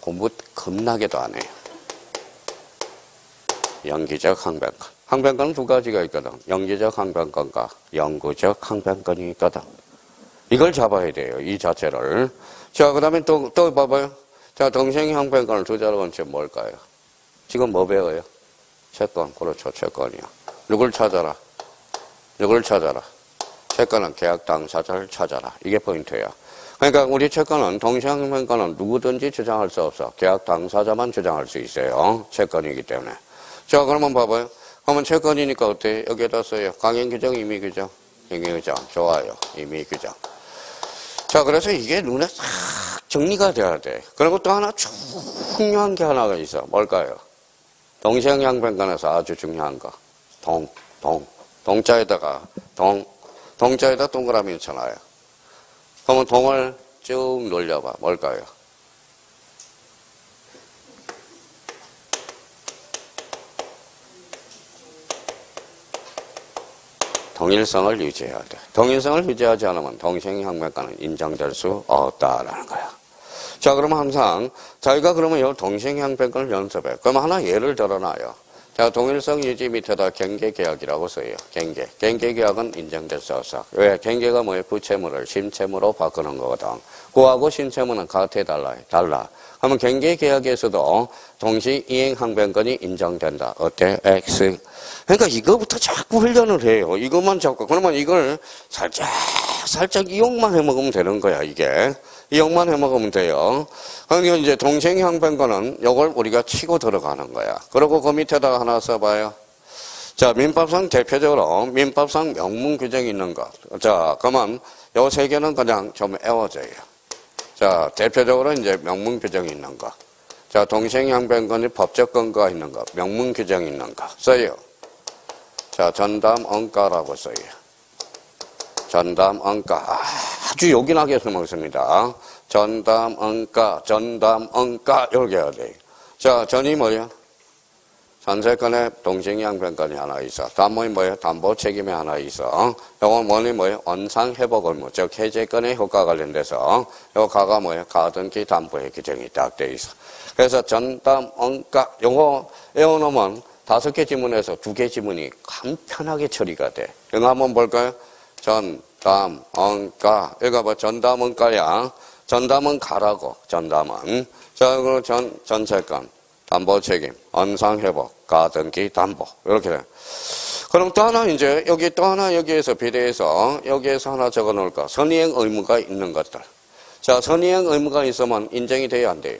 공부 겁나게도 안 해요. 연기적 항변권. 항변권은 두 가지가 있거든. 연기적 항변권과 영구적 항변권이 있거든. 이걸 잡아야 돼요. 이 자체를. 자, 그 다음에 또 봐봐요. 자, 동시행 항변권을 두자로 원칙 뭘까요? 지금 뭐 배워요? 채권. 그렇죠. 채권이요. 누굴 찾아라? 누굴 찾아라? 채권은 계약 당사자를 찾아라. 이게 포인트예요. 그러니까 우리 채권은 동시행 항변권은 누구든지 주장할 수 없어. 계약 당사자만 주장할 수 있어요. 채권이기 때문에. 자, 그러면 봐봐요. 그러면 채권이니까 어때? 여기에다 써요. 강행 규정, 임의 규정. 임의 규정. 좋아요. 임의 규정. 자, 그래서 이게 눈에 싹 정리가 돼야 돼. 그리고 또 하나 중요한 게 하나가 있어. 뭘까요? 동시행 항변권에서 아주 중요한 거. 동자에다가 동자에다 동그라미 쳐놔요. 그러면 동을 쭉 놀려봐. 뭘까요? 동일성을 유지해야 돼. 동일성을 유지하지 않으면 동시행 항변권은 인정될 수 없다라는 거야. 자, 그러면 항상 저희가 그러면 이 동시행 항변권을 연습해. 그럼 하나 예를 들어놔요. 자, 동일성 유지 밑에다 경계계약이라고 써요. 경계. 경계계약은 인정될 수 없어. 왜? 경계가 뭐예요? 부채무를 심채무로 바꾸는 거거든. 그하고 신채무는 같아 달라. 그러면 경계계약에서도 동시 이행 항변권이 인정된다. 어때? X. 그러니까 이거부터 자꾸 훈련을 해요. 이것만 자꾸. 그러면 이걸 살짝 이용만 해먹으면 되는 거야, 이게. 이용만 해먹으면 돼요. 그러니까 이제 동시행 항변권은 이걸 우리가 치고 들어가는 거야. 그리고 그 밑에다가 하나 써봐요. 자, 민법상 대표적으로 민법상 명문 규정이 있는 것. 자, 그러면 요 세 개는 그냥 좀 애워져요. 자, 대표적으로 이제 명문 규정이 있는 것. 자, 동시행 항변권이 법적 근거가 있는 것. 명문 규정이 있는 것. 써요. 자, 전담 언가라고 써요. 전담 언가. 아주 요긴하게 써먹습니다. 전담 언가, 이렇게 해야 돼요. 자, 전이 뭐예요? 전세권에 동시행 항변권이 하나 있어. 담보이 뭐예요? 담보 책임이 하나 있어. 요건 원이 뭐예요? 원상회복 의무, 즉 해제권의 효과 관련돼서 요 가가 뭐예요? 가등기 담보의 규정이 딱 돼 있어. 그래서 전담 언가 요거 외워놓으면 5개 지문에서 2개 지문이 간편하게 처리가 돼. 이거 한번 볼까요? 전담 언가. 읽어봐. 전담 언가야. 전담은 가라고. 전담은. 자, 그리고 전세권, 담보 책임, 원상회복, 가등기 담보. 이렇게 돼. 그럼 또 하나 이제 여기 또 하나 여기에서 비례해서 여기에서 하나 적어 놓을까? 선이행 의무가 있는 것들. 자, 선이행 의무가 있으면 인정이 돼요, 안 돼요?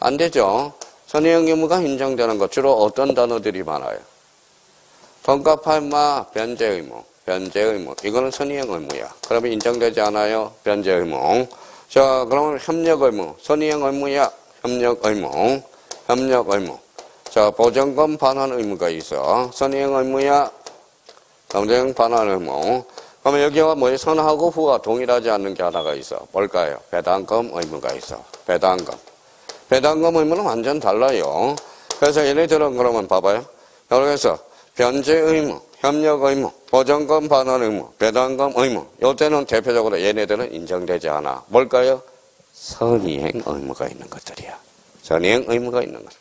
안 되죠. 선이행 의무가 인정되는 것 주로 어떤 단어들이 많아요? 돈값할마 변제 의무, 변제 의무. 이거는 선이행 의무야. 그러면 인정되지 않아요? 변제 의무. 자, 그러면 협력 의무, 선이행 의무야. 협력 의무, 협력 의무. 자, 보전금 반환 의무가 있어. 선이행 의무야. 경쟁 반환 의무. 그러면 여기와 뭐에 선하고 후가 동일하지 않는 게 하나가 있어. 뭘까요? 배당금 의무가 있어. 배당금. 배당금 의무는 완전 달라요. 그래서 얘네들은 그러면 봐봐요. 여기서 변제 의무, 협력 의무, 보전금 반환 의무, 배당금 의무. 요때는 대표적으로 얘네들은 인정되지 않아. 뭘까요? 선이행 의무가 있는 것들이야. 선이행 의무가 있는 것.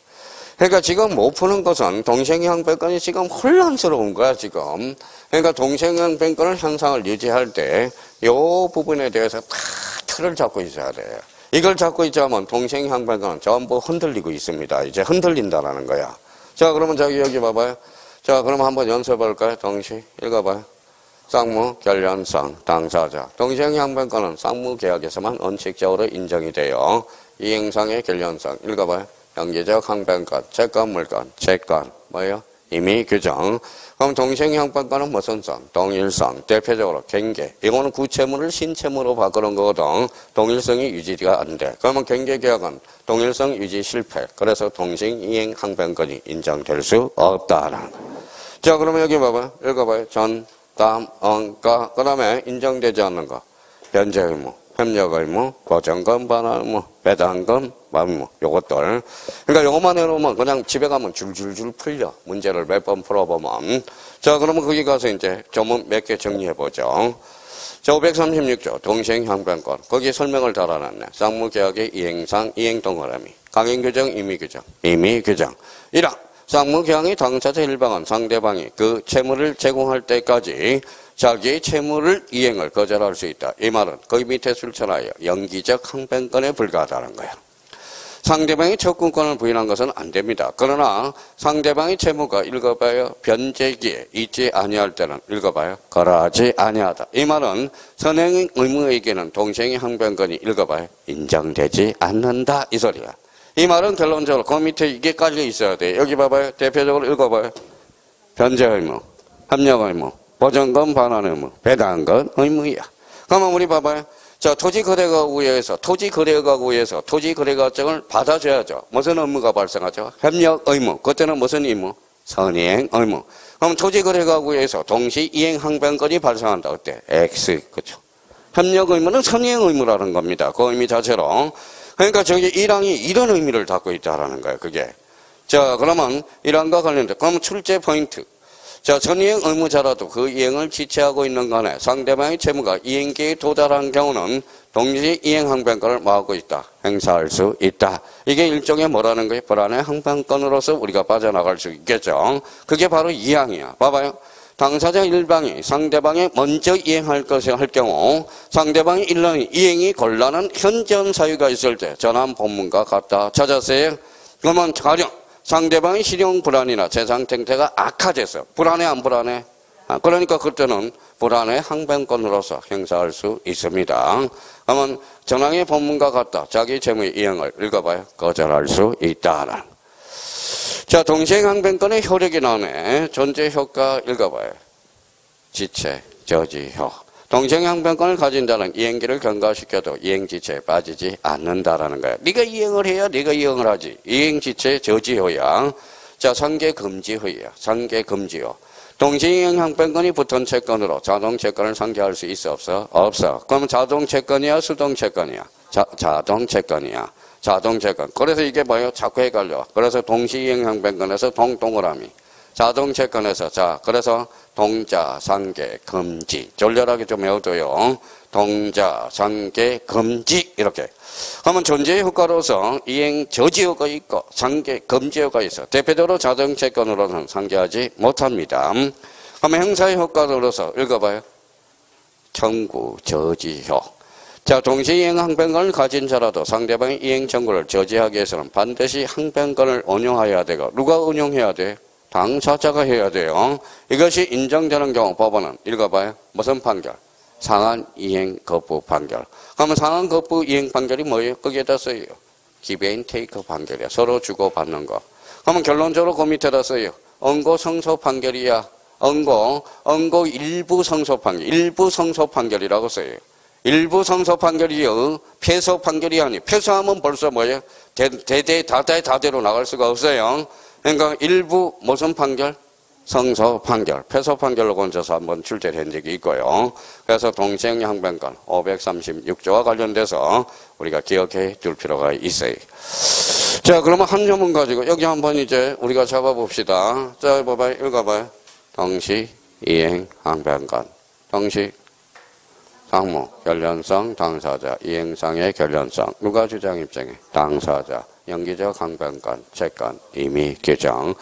그러니까 지금 못 푸는 것은 동시행 항변권이 지금 혼란스러운 거야, 지금. 그러니까 동시행 항변권을 형상을 유지할 때 요 부분에 대해서 다 틀을 잡고 있어야 돼. 이걸 잡고 있자면 동시행 항변권은 전부 흔들리고 있습니다. 이제 흔들린다라는 거야. 자, 그러면 여기 봐봐요. 자, 그럼 한번 연습해볼까요? 동시 읽어봐요. 쌍무, 결련성, 당사자. 동시행 항변권은 쌍무 계약에서만 원칙적으로 인정이 돼요. 이행상의 결련성. 읽어봐요. 연기적 항변권, 채권, 물권, 채권. 뭐예요? 임의 규정. 그럼 동생형평가는 무슨 성? 동일성. 대표적으로 경계. 이거는 구체물을 신체물로 바꾸는 거거든. 동일성이 유지가 안 돼. 그러면 경계계약은 동일성 유지 실패. 그래서 동생이행항변권이 인정될 수 없다라는 거. 자, 그러면 여기 봐봐요. 읽어봐요. 전, 다음, 가. 그 다음에 인정되지 않는 거. 변제 의무, 협력 의무, 보전금, 반환 의무, 배당금, 의무. 요것들. 그러니까 요것만 해놓으면 그냥 집에 가면 줄줄줄 풀려. 문제를 몇 번 풀어보면. 자, 그러면 거기 가서 이제 조문 몇 개 정리해보죠. 자, 536조, 동시행항변권. 거기에 설명을 달아놨네. 쌍무계약의 이행상, 이행동그라미. 강행규정, 임의규정. 임의규정. 1항. 쌍무계약의 당사자 일방은 상대방이 그 채무를 제공할 때까지 자기의 채무를 이행을 거절할 수 있다. 이 말은 거기 밑에 술천하여 연기적 항변권에 불과하다는 거야. 상대방이 채권권을 부인한 것은 안 됩니다. 그러나 상대방의 채무가 읽어봐요. 변제기에 있지 아니할 때는 읽어봐요. 거라하지 아니하다. 이 말은 선행 의무에게는 동생의 항변권이 읽어봐요. 인정되지 않는다. 이 소리야. 이 말은 결론적으로 그 밑에 이게 깔려 있어야 돼. 여기 봐봐요. 대표적으로 읽어봐요. 변제 의무, 협력 의무, 보전금 반환 의무, 배당금 의무야. 그러면 우리 봐봐요. 자, 토지거래가구에서 토지거래가증을 받아줘야죠. 무슨 의무가 발생하죠? 협력 의무. 그때는 무슨 의무? 선행 의무. 그럼 토지거래가구에서 동시 이행 항변권이 발생한다. 어때? X. 그죠? 협력 의무는 선행 의무라는 겁니다. 그 의미 자체로. 그러니까 저기 1항이 이런 의미를 갖고 있다라는 거예요. 그게. 자, 그러면 1항과 관련된. 그럼 출제 포인트. 자, 전이행 의무자라도 그 이행을 지체하고 있는 간에 상대방의 채무가 이행기에 도달한 경우는 동시 이행 항변권을 뭐하고 있다? 행사할 수 있다. 이게 일종의 뭐라는 거예요? 불안의 항변권으로서 우리가 빠져나갈 수 있겠죠. 그게 바로 2항이야. 봐봐요. 당사자 일방이 상대방이 먼저 이행할 것을 할 경우 상대방이 일방이 이행이 곤란한 현저한 사유가 있을 때 전환 본문과 같다. 찾았어요? 그러면 가령 상대방의 실용 불안이나 재산 상태가 악화돼서 불안해 안 불안해? 그러니까 그때는 불안의 항변권으로서 행사할 수 있습니다. 그러면 전항의 본문과 같다. 자기 채무의 이행을 읽어봐요. 거절할 수 있다. 자, 동시행 항변권의 효력이 나오네. 존재 효과 읽어봐요. 지체, 저지효. 동시행 항변권을 가진 자는 이행기를 경과시켜도 이행지체에 빠지지 않는다라는 거야. 네가 이행을 해야 네가 이행을 하지. 이행지체 저지효야. 자, 상계금지효야. 상계금지효. 동시행 항변권이 붙은 채권으로 자동채권을 상계할 수 있어 없어? 없어. 그럼 자동채권이야 수동채권이야? 자동채권이야. 자동채권. 그래서 이게 뭐예요? 자꾸 헷갈려. 그래서 동시이행 항변권에서 동동그라미. 자동채권에서 자, 그래서 동자, 상계, 금지. 졸렬하게 좀 외워둬요. 동자, 상계, 금지. 이렇게. 그러면 존재의 효과로서 이행 저지효가 있고 상계, 금지효가 있어. 대표적으로 자동채권으로는 상계하지 못합니다. 그러면 행사의 효과로서 읽어봐요. 청구, 저지효. 자, 동시이행 항변권을 가진 자라도 상대방의 이행 청구를 저지하기 위해서는 반드시 항변권을 운용해야 되고 누가 운용해야 돼? 당사자가 해야 돼요. 이것이 인정되는 경우 법원은 읽어봐요. 무슨 판결? 상한 이행 거부 판결. 그러면 상한 거부 이행 판결이 뭐예요? 거기에다 써요. give and take 판결이야. 서로 주고받는 거. 그러면 결론적으로 그 밑에다 써요. 응고 성소 판결이야. 응고 일부 성소 판결. 일부 성소 판결이라고 써요. 일부 성소 판결이요. 패소 판결이 아니에요. 패소하면 벌써 뭐예요? 다대로 나갈 수가 없어요. 그러니까 일부 무슨 판결? 성소 판결. 패소 판결로 건져서 한번 출제된 적이 있고요. 그래서 동시행 항변권 536조와 관련돼서 우리가 기억해 둘 필요가 있어요. 자, 그러면 한 조문 가지고 여기 한번 이제 우리가 잡아봅시다. 자, 봐봐요. 읽어봐요. 동시 이행 항변권. 동시 상무, 결련성, 당사자, 이행상의 결련성. 누가 주장 입증해? 당사자, 연기적 항변권, 채권, 임의 규정,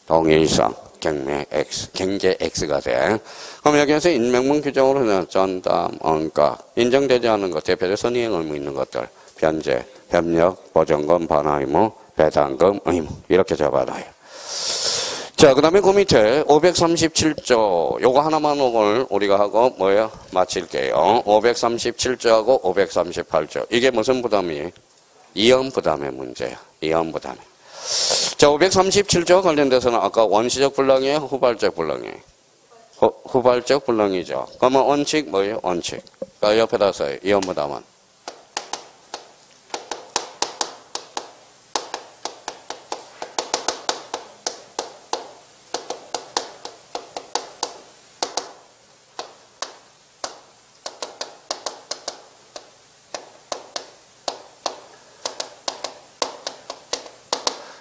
동일성, 경매 X, 경제 X가 돼. 그럼 여기에서 인명문 규정으로는 전담, 언가, 인정되지 않은 것, 대표적 선의행 의무 있는 것들, 변제, 협력, 보전금, 반환 의무, 배당금 의무 이렇게 잡아놔요. 자, 그 다음에 그 밑에 537조 요거 하나만 오늘 우리가 하고 뭐예요? 마칠게요. 537조하고 538조 이게 무슨 부담이에요? 이연 부담의 문제야. 이연 부담. 자, 537조 관련돼서는 아까 원시적 불능이에요? 후발적 불능이에요? 후발적 불능이죠. 그러면 원칙 뭐예요? 원칙. 그러니까 옆에다 써요. 이언부담은.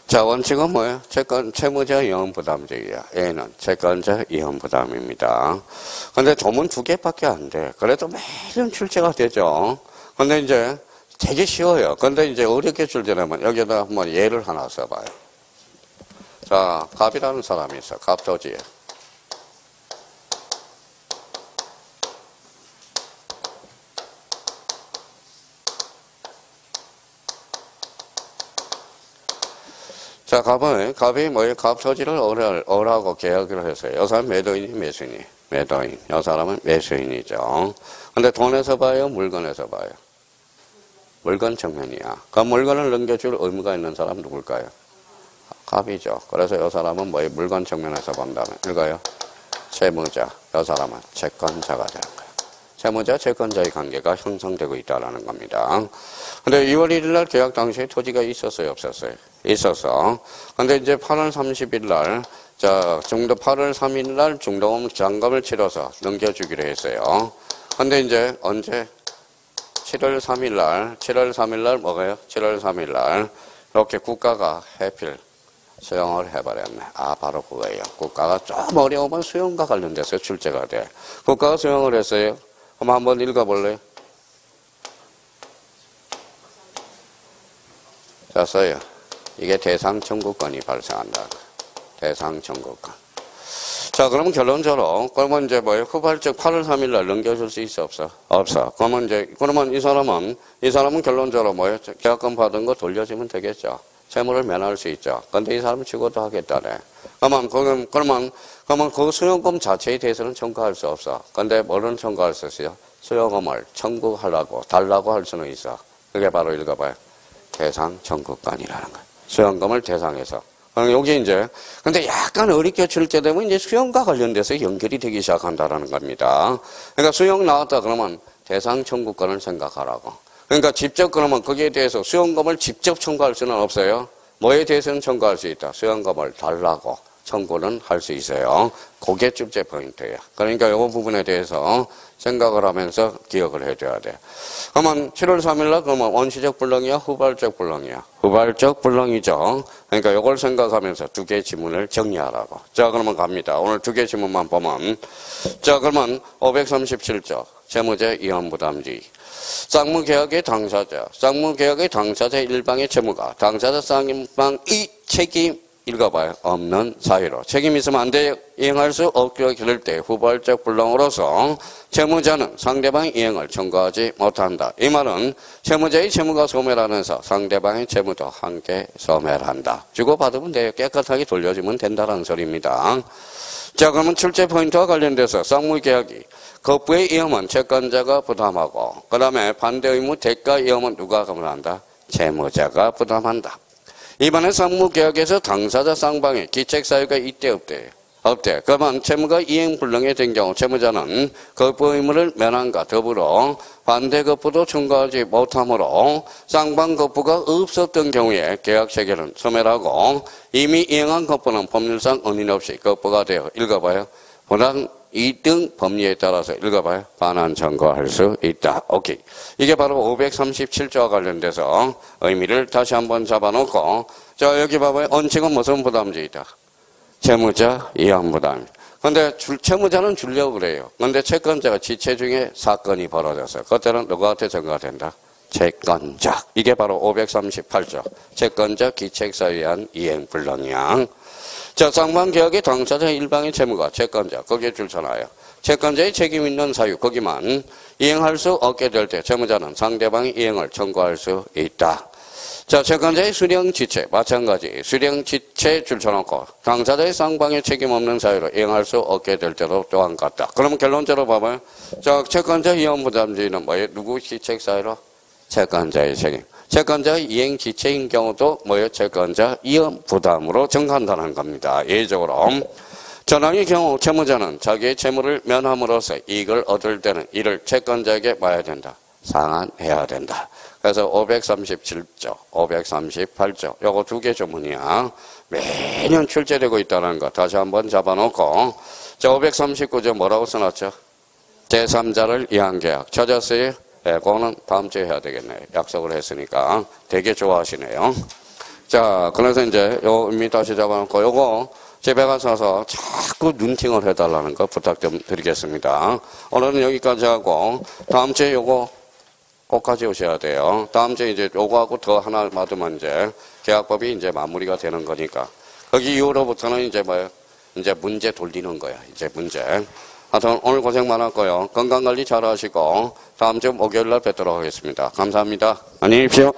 자, 원칙은 뭐예요? 채무자 이혼부담제이야. A는 채권자 이혼부담입니다. 근데 돈은 2개밖에 안 돼. 그래도 매년 출제가 되죠. 근데 이제 되게 쉬워요. 근데 이제 어렵게 출제되면 여기다 한번 예를 하나 써봐요. 자, 갑이라는 사람이 있어. 갑토지에. 자, 갑이 뭐예요? 갑 토지를 어라고 계약을 했어요. 이 사람은 매도인이 매수인이? 매도인. 이 사람은 매수인이죠. 근데 돈에서 봐요? 물건에서 봐요? 물건 측면이야. 그 물건을 넘겨줄 의무가 있는 사람 누굴까요? 갑이죠. 그래서 이 사람은 뭐예요? 물건 측면에서 본다면. 읽어요? 채무자. 이 사람은 채권자가 되는 거예요. 채무자, 채권자의 관계가 형성되고 있다는 겁니다. 근데 2월 1일 날 계약 당시에 토지가 있었어요? 없었어요? 있어서. 근데 이제 8월 30일 날, 자, 8월 3일 날 중도금 잔금을 치러서 넘겨주기로 했어요. 근데 이제 언제? 7월 3일 날 뭐가요? 7월 3일 날, 이렇게 국가가 해필 수용을 해버렸네. 아, 바로 그거예요. 국가가 좀 어려우면 수용과 관련돼서 출제가 돼. 국가가 수용을 했어요. 그럼 한번 읽어볼래요? 자, 써요. 이게 대상 청구권이 발생한다. 대상 청구권. 자, 그러면 결론적으로, 그러면 이제 뭐예요? 후발적 8월 3일 날 넘겨줄 수 있어, 없어? 없어. 그러면 이 사람은 결론적으로 뭐예요? 계약금 받은 거 돌려주면 되겠죠. 채무를 면할 수 있죠. 근데 이 사람은 죽어도 하겠다네. 그러면 그 수용금 자체에 대해서는 청구할 수 없어. 근데 뭐는 청구할 수 있어요? 수용금을 달라고 할 수는 있어. 그게 바로 읽어봐요. 대상 청구권이라는 거예요. 수용금을 대상해서. 여기 이제, 근데 약간 어렵게 출제되면 이제 수용과 관련돼서 연결이 되기 시작한다는 겁니다. 그러니까 수용 나왔다 그러면 대상 청구권을 생각하라고. 그러니까 직접 그러면 거기에 대해서 수용금을 직접 청구할 수는 없어요. 뭐에 대해서는 청구할 수 있다. 수용금을 달라고 청구는 할 수 있어요. 그게 출제 포인트예요. 그러니까 이 부분에 대해서 생각을 하면서 기억을 해줘야 돼. 그러면 7월 3일 날 그러면 원시적 불능이야? 후발적 불능이야? 후발적 불능이죠. 그러니까 이걸 생각하면서 2개의 지문을 정리하라고. 자, 그러면 갑니다. 오늘 2개 지문만 보면. 자, 그러면 537조. 채무자 이혼부담주의. 쌍무계약의 당사자 일방의 채무가 당사자 쌍방의 책임 읽어봐요. 없는 사유로. 책임 있으면 안 돼요. 이행할 수 없기로 기를 때 후발적 불능으로서 채무자는 상대방의 이행을 청구하지 못한다. 이 말은 채무자의 채무가 소멸하면서 상대방의 채무도 함께 소멸한다. 주고받으면 돼요. 깨끗하게 돌려주면 된다는 소리입니다. 자, 그러면 출제 포인트와 관련돼서 쌍무계약이 거부의 위험은 채권자가 부담하고 그 다음에 반대 의무 대가 위험은 누가 감안한다? 채무자가 부담한다. 이번에 쌍무계약에서 당사자 쌍방에 기책사유가 있대 없대? 없대. 그러면 채무가 이행불능이 된 경우 채무자는 거부 의무를 면함과 더불어 반대 거부도 청구하지 못하므로 쌍방 거부가 없었던 경우에 계약 체결은 소멸하고 이미 이행한 거부는 법률상 언인 없이 거부가 되어 읽어봐요. 부당 2등 법리에 따라서 읽어봐요. 반환 청구할 수 있다. 오케이. 이게 바로 537조와 관련돼서 의미를 다시 한번 잡아놓고 자, 여기 봐봐요. 원칙은 무슨 부담주의다? 채무자 이행부담. 근데 채무자는 주려고 그래요. 근데 채권자가 지체 중에 사건이 벌어져서 그때는 누구한테 전가가 된다? 채권자. 이게 바로 538조. 채권자 기책사유에 의한 이행불능이야. 자, 쌍방계약의 당사자 일방의 채무가 채권자, 거기에 줄쳐놔요. 채권자의 책임 있는 사유, 거기만 이행할 수 없게 될 때 채무자는 상대방의 이행을 청구할 수 있다. 자, 채권자의 수령지체, 마찬가지. 수령지체 줄쳐놓고 당사자의 쌍방의 책임 없는 사유로 이행할 수 없게 될 때도 또한 같다. 그러면 결론적으로 봐봐요. 자, 채권자 이혼부담주의는 뭐예요? 누구 기책사유로? 채권자의 책임. 채권자 이행 지체인 경우도 뭐예요? 채권자 이연 부담으로 정한다는 겁니다. 예외적으로. 전항의 경우 채무자는 자기의 채무를 면함으로써 이익을 얻을 때는 이를 채권자에게 봐야 된다. 상환해야 된다. 그래서 537조, 538조 요거 두 개 조문이야. 매년 출제되고 있다는 거 다시 한번 잡아놓고 자 539조 뭐라고 써놨죠? 제3자를 위한 계약 찾았어요? 네, 그거는 다음 주에 해야 되겠네요. 약속을 했으니까 되게 좋아하시네요. 자 그래서 이제 요 의미 다시 잡아놓고 요거 집에 가서 자꾸 눈팅을 해달라는 거 부탁 좀 드리겠습니다. 오늘은 여기까지 하고 다음 주에 요거 꼭 가져오셔야 돼요. 다음 주에 이제 요거하고 더 하나 받으면 이제 계약법이 이제 마무리가 되는 거니까 거기 이후로부터는 이제 뭐예요? 이제 문제 돌리는 거야. 이제 문제. 하여튼 오늘 고생 많았고요. 건강관리 잘 하시고 다음 주 목요일 날 뵙도록 하겠습니다. 감사합니다. 안녕히 계십시오.